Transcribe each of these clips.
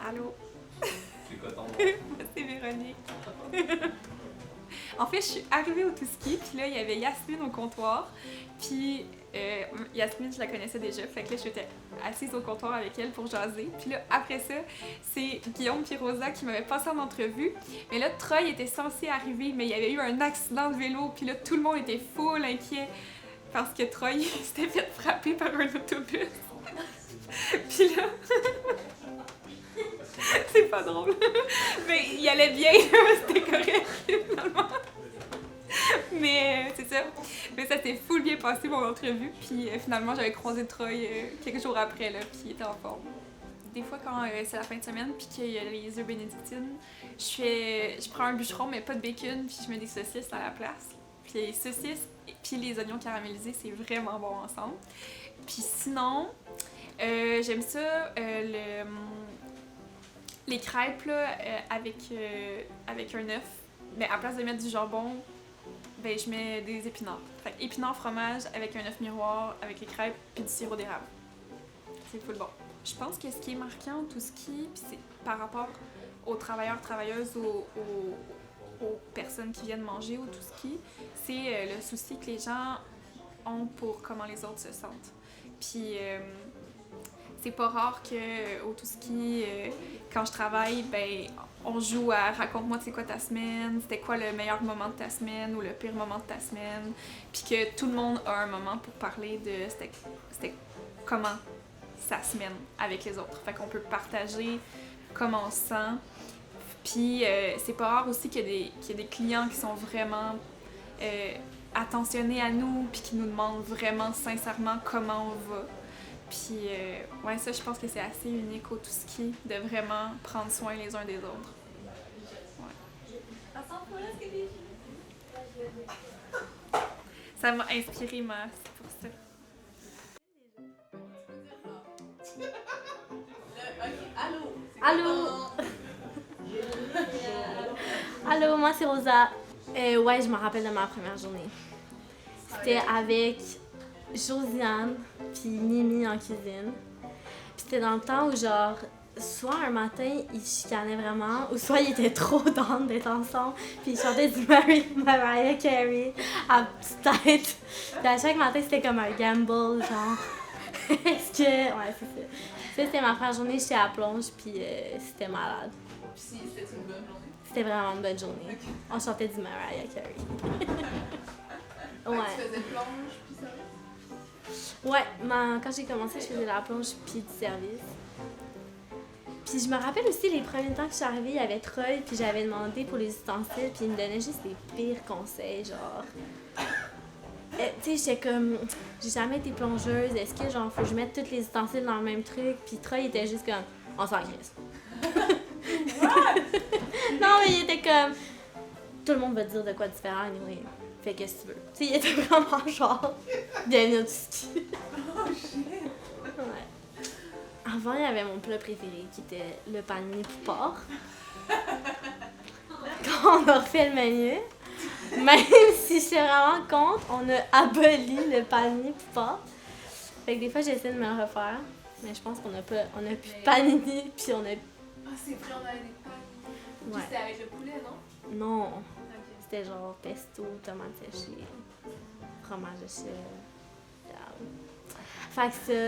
Allô? C'est quoi ton nom? C'est Véronique. En fait, je suis arrivée au Touski, puis là, il y avait Yasmine au comptoir. Puis Yasmine, je la connaissais déjà, fait que là, j'étais assise au comptoir avec elle pour jaser. Puis là, après ça, c'est Guillaume et Rosa qui m'avaient passé en entrevue. Mais là, Troy était censé arriver, mais il y avait eu un accident de vélo, puis là, tout le monde était full inquiet parce que Troy s'était fait frapper par un autobus. Puis là... C'est pas drôle. Mais il allait bien, c'était correct, finalement. Mais c'est ça. Mais ça s'est full bien passé, mon entrevue. Puis finalement, j'avais croisé Troy quelques jours après, là, puis il était en forme. Des fois, quand c'est la fin de semaine, puis qu'il y a les œufs bénédictines, je prends un bûcheron, mais pas de bacon, puis je mets des saucisses à la place. Puis les saucisses, puis les oignons caramélisés, c'est vraiment bon ensemble. Puis sinon, j'aime ça, les crêpes là, avec un œuf, mais à place de mettre du jambon, ben je mets des épinards. Fait que épinards fromage avec un œuf miroir, avec les crêpes, puis du sirop d'érable. C'est full bon. Je pense que ce qui est marquant au Touski, puis c'est par rapport aux travailleurs, travailleuses, aux personnes qui viennent manger au Touski, c'est le souci que les gens ont pour comment les autres se sentent. Puis c'est pas rare qu'au Touski, quand je travaille, ben on joue à raconte-moi c'est quoi ta semaine, c'était quoi le meilleur moment de ta semaine ou le pire moment de ta semaine, puis que tout le monde a un moment pour parler de c'était comment sa semaine avec les autres. Fait qu'on peut partager comment on se sent. Puis c'est pas rare aussi qu'il y a des clients qui sont vraiment attentionnés à nous puis qui nous demandent vraiment sincèrement comment on va. Puis, ouais, ça, je pense que c'est assez unique au Touski de vraiment prendre soin les uns des autres. Ouais. Ça m'a inspiré, c'est pour ça. Allô? Allô, moi c'est Rosa. Ouais, je me rappelle de ma première journée. C'était avec Josiane puis Mimi en cuisine. Puis c'était dans le temps où genre soit un matin ils chicanaient vraiment ou soit ils étaient trop down d'être ensemble puis ils chantaient du Mariah Carey à petite tête. Puis à chaque matin c'était comme un gamble genre est-ce que ouais c'est ça. Ça c'était ma première journée, j'étais à plonge puis c'était malade. Puis c'était une bonne journée? C'était vraiment une bonne journée. Okay. On chantait du Mariah Carey. Ouais. Tu faisais plonge puis service? Ouais, quand j'ai commencé, je faisais la plonge puis du service. Puis je me rappelle aussi les premiers temps que je suis arrivée, il y avait Troy, puis j'avais demandé pour les ustensiles, puis il me donnait juste les pires conseils, genre... tu sais, j'étais comme... J'ai jamais été plongeuse, est-ce que genre faut que je mette tous les ustensiles dans le même truc? Puis Troy était juste comme... On s'en crisse. Non, mais il était comme... Tout le monde va te dire de quoi différent, anyway. Fais qu'est-ce que tu veux. Tu sais, il était vraiment genre... Bienvenue au Touski. Oh shit! Ouais. Avant, il y avait mon plat préféré qui était le palmier poupard. Quand on a refait le menu, même si je suis vraiment contre, on a aboli le palmier poupard. Fait que des fois, j'essaie de me le refaire. Mais je pense qu'on a plus de panini, puis on a... Ah, c'est vrai, on avait des paniers. Puis Ouais. c'était avec le poulet, non? Non. Ok. C'était genre pesto, tomates séchées, fromage de chèvre. Fait que ça.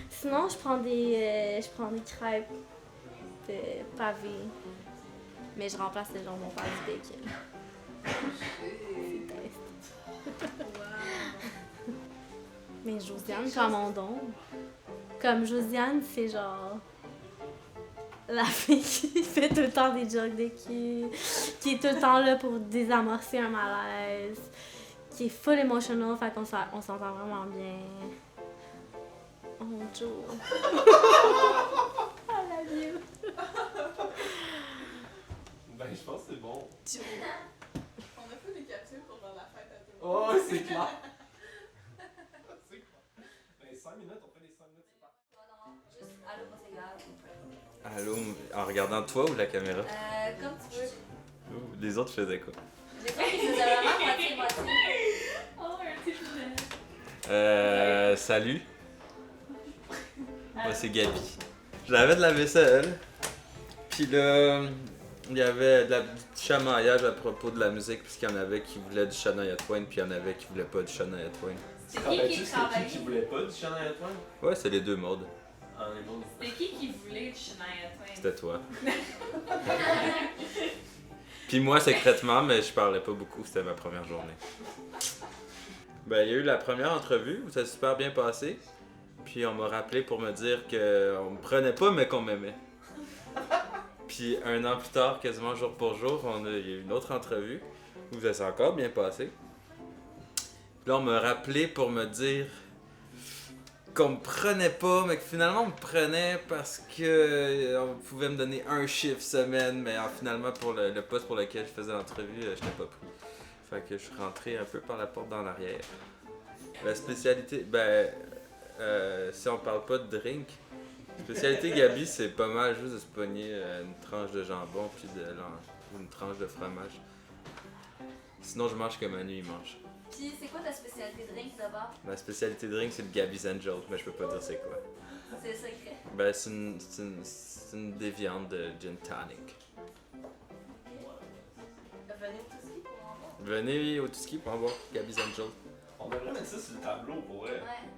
Sinon, je prends des crêpes de pavées. Mais je remplace le jambon par du bacon. Mais Josiane, comme on donne. Comme Josiane, c'est genre... La fille qui fait tout le temps des jokes de cul, qui est tout le temps là pour désamorcer un malaise, qui est full emotional, fait qu'on s'entend vraiment bien. Oh, Joe. I love you. Ben, je pense que c'est bon. On a fait des capsules pour genre la fête à tout le monde. Oh, c'est clair. C'est quoi? Ben, 5 minutes, on fait les 5 minutes, c'est pas. Allô, en regardant toi ou la caméra? Comme tu veux. Les autres faisaient quoi? J'ai cru qu'ils faisaient vraiment moitié-moitié. Oh, un petit poulet. Salut. Moi, c'est Gabi. J'avais de la vaisselle. Puis là, il y avait du chamaillage à propos de la musique, puisqu'il y en avait qui voulaient du Shania Twain, puis il y en avait qui voulaient pas du Shania Twain. C'est Rappelles-tu qui c'était travaille? qui voulait pas du Shania Twain? Ouais, c'est les deux modes. Ah, les mots. C'était qui voulait du Shania Twain? C'était toi. Puis moi, secrètement, mais je parlais pas beaucoup, c'était ma première journée. Ben, il y a eu la première entrevue où ça s'est super bien passé. Puis on m'a rappelé pour me dire qu'on me prenait pas, mais qu'on m'aimait. Puis un an plus tard, quasiment jour pour jour, il y a eu une autre entrevue où ça s'est encore bien passé. Puis là, on m'a rappelé pour me dire qu'on me prenait pas, mais que finalement on me prenait parce que on pouvait me donner un chiffre semaine, mais finalement pour le poste pour lequel je faisais l'entrevue, je n'étais pas pris. Fait que je suis rentré un peu par la porte dans l'arrière. La spécialité, si on parle pas de drink, la spécialité Gabi, c'est pas mal juste de se pogner une tranche de jambon puis une tranche de fromage. Sinon, je mange comme Manu, il mange. Puis c'est quoi ta spécialité drink d'abord? Ma spécialité drink, c'est le Gabi's Angel, mais je peux pas dire c'est quoi. C'est le secret. Ben, c'est une déviante de gin tonic. Venez au Touski pour en voir. Venez au Touski pour en voir Gabi's Angel. On devrait mettre ça sur le tableau pour vrai. Ouais.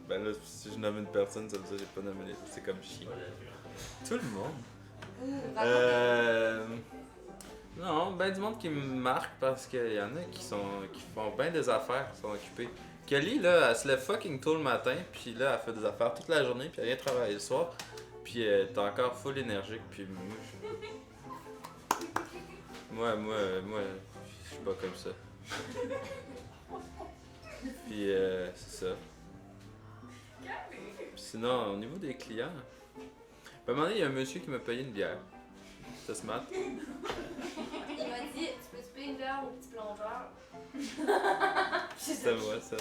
Ben là, si je nomme une personne, ça veut dire que j'ai pas nommé les autres, c'est comme chien. Tout le monde. Non, ben du monde qui me marque parce qu'il y en a qui font bien des affaires, qui sont occupés. Kelly, là, elle se lève fucking tôt le matin, puis là, elle fait des affaires toute la journée, puis elle vient travailler le soir, puis elle est encore full énergique, puis moi, je suis pas comme ça. Puis c'est ça. Puis sinon, au niveau des clients, à un moment donné, il y a un monsieur qui m'a payé une bière. C'était smart. Il m'a dit, tu peux te payer une bière au petit plongeur? C'était moi, ça.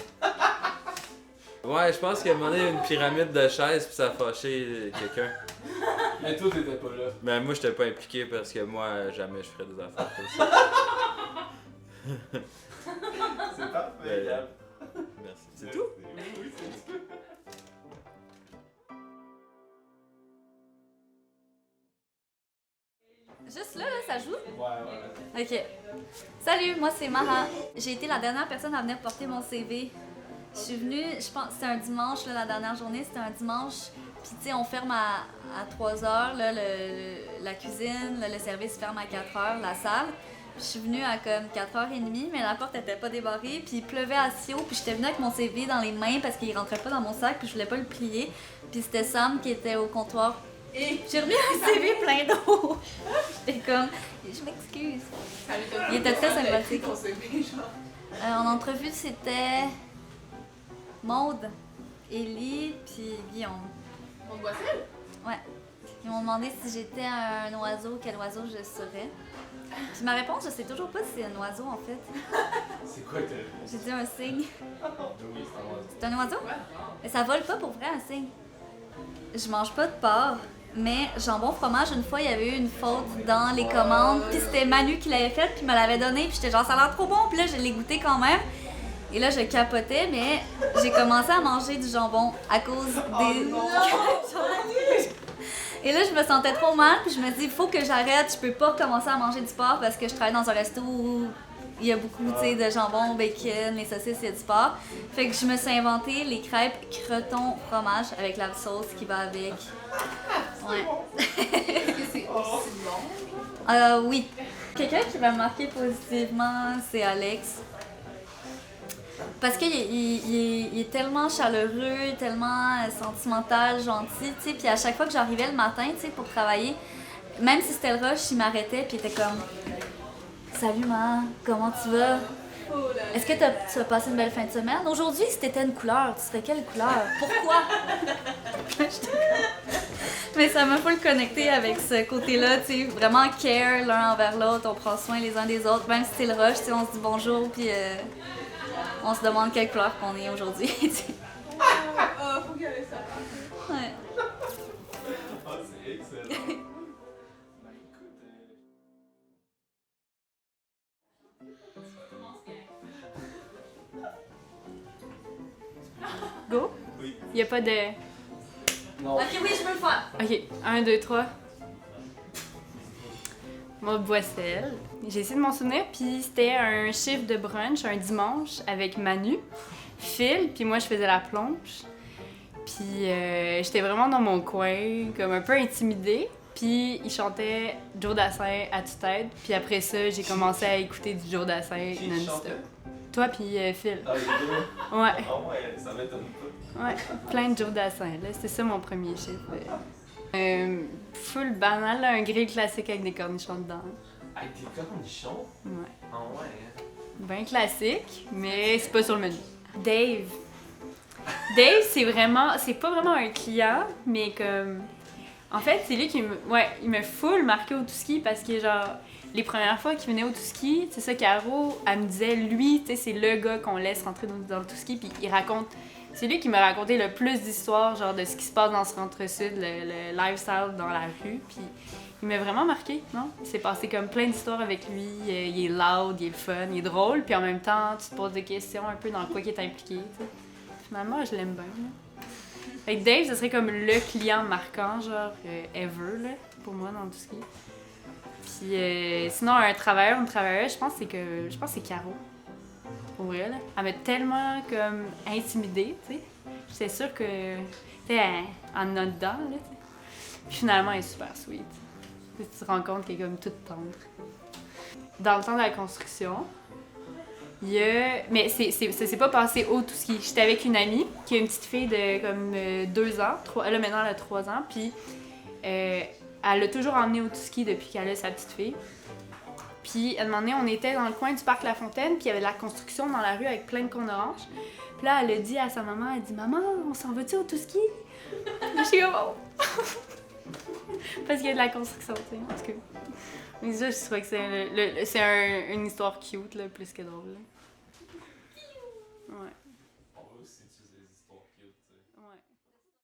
Ouais, je pense qu'à un moment donné, il y a une pyramide de chaises, puis ça a fâché quelqu'un. Mais toi, t'étais pas là. Mais moi, j'étais pas impliqué parce que moi, jamais je ferais des affaires comme ça. C'est parfait, Ouais. Gab. Merci. C'est tout? Oui, c'est tout. Juste là, ça joue? Ouais. Ok. Salut, moi c'est Mara. J'ai été la dernière personne à venir porter mon CV. Je suis venue, je pense que c'était un dimanche, là, la dernière journée, c'était un dimanche. Puis tu sais, on ferme à 3h, là, la cuisine, là, le service ferme à 4h, la salle. Puis je suis venue à comme 4h30, mais la porte était pas débarrée, puis il pleuvait à Sio, puis j'étais venue avec mon CV dans les mains parce qu'il rentrait pas dans mon sac, puis je voulais pas le plier. Puis c'était Sam qui était au comptoir. Et j'ai remis un CV plein d'eau. J'étais comme, je m'excuse. Il était très sympathique. Ton CV, genre. En entrevue, c'était Maude, Élie, puis Guillaume. On te voit seul? Ouais. Ils m'ont demandé si j'étais un oiseau, quel oiseau je serais. Puis ma réponse, je sais toujours pas si c'est un oiseau en fait. C'est quoi ta réponse? J'ai dit un cygne. Oui, c'est un oiseau. C'est un oiseau? Mais ça vole pas pour vrai un cygne. Je mange pas de porc, mais jambon fromage, une fois, il y avait eu une faute dans les commandes, puis c'était Manu qui l'avait fait, puis me l'avait donné, puis j'étais genre, ça a l'air trop bon, puis là, je l'ai goûté quand même. Et là, je capotais, mais j'ai commencé à manger du jambon à cause des... Et là, je me sentais trop mal, puis je me dis, il faut que j'arrête, je peux pas commencer à manger du porc parce que je travaille dans un resto où il y a beaucoup, tu sais, de jambon, bacon, les saucisses, il y a du porc. Fait que je me suis inventé les crêpes creton fromage avec la sauce qui va avec. Ouais. Est-ce que c'est aussi bon? Oui. Quelqu'un qui m'a marqué positivement, c'est Alex. Parce qu'il il est tellement chaleureux, tellement sentimental, gentil, tu sais. Puis à chaque fois que j'arrivais le matin, tu sais, pour travailler, même si c'était le rush, il m'arrêtait puis il était comme « Salut, Ma, comment tu vas? Est-ce que tu as passé une belle fin de semaine? Aujourd'hui, si t'étais une couleur, tu serais quelle couleur? Pourquoi? » Mais ça m'a full connecté avec ce côté-là, tu sais, vraiment care l'un envers l'autre, on prend soin les uns des autres, même si c'est le rush, tu sais, on se dit bonjour, puis on se demande quelle couleur qu'on est aujourd'hui, tu sais. Ah, faut qu'elle ait ça. Ouais. Ah, c'est excellent. Ben écoute, Go? Oui. Y a pas de. Non. Ok, oui, je peux le faire. Ok, 1, 2, 3. Maud Boissel. J'ai essayé de m'en souvenir, puis c'était un chiffre de brunch un dimanche avec Manu, Phil, puis moi je faisais la plonge. Puis j'étais vraiment dans mon coin, comme un peu intimidée. Puis il chantait Joe Dassin à tue-tête. Puis après ça, j'ai commencé à écouter du Joe Dassin non-stop. Toi puis Phil. Ah, les deux? Ouais, Ah ouais, ça m'étonne pas. ouais, plein de Joe Dassin. Là, c'était ça mon premier chiffre. Full banal, là, un grill classique avec des cornichons dedans. Avec des cornichons? Ouais. Ah ouais, hein? Ben classique, mais c'est pas sur le menu. Dave. Dave, c'est pas vraiment un client, mais comme... En fait, c'est lui qui il me full marqué au Touski parce que, genre, les premières fois qu'il venait au Touski, c'est ça, Caro, elle me disait, lui, tu sais, c'est le gars qu'on laisse rentrer dans le Touski, puis il raconte... C'est lui qui m'a raconté le plus d'histoires, genre, de ce qui se passe dans ce centre-sud, le lifestyle dans la rue, puis il m'a vraiment marqué, non? Il s'est passé comme plein d'histoires avec lui, il est loud, il est fun, il est drôle, puis en même temps, tu te poses des questions un peu dans quoi il est impliqué, tu sais. Finalement, je l'aime bien, là. Fait que Dave, ce serait comme le client marquant, genre, ever, là, pour moi, dans tout ce qui est. Puis sinon, un travailleur, une travailleuse, je pense que c'est Caro. Pour vrai, là. Elle m'a tellement, comme, intimidée, tu sais. J'étais sûre que, tu sais, en dedans, là, tu sais. Puis finalement, elle est super sweet. Tu te rends compte qu'elle est comme toute tendre. Dans le temps de la construction, il y a... Mais ça s'est pas passé au tout ski. J'étais avec une amie qui a une petite fille de comme 2 ans. Elle a maintenant 3 ans. Puis elle l'a toujours emmenée au tout ski depuis qu'elle a sa petite fille. Puis à un moment donné, on était dans le coin du parc La Fontaine. Puis il y avait de la construction dans la rue avec plein de cônes oranges. Puis là, elle a dit à sa maman, elle dit « Maman, on s'en va-tu au tout ski? » Je suis comme « Oh! » Parce qu'il y a de la construction, tu sais, en tout cas. Mais ça, je crois que c'est une histoire cute, là, plus que drôle. Là. Ouais. On va aussi utiliser les histoires.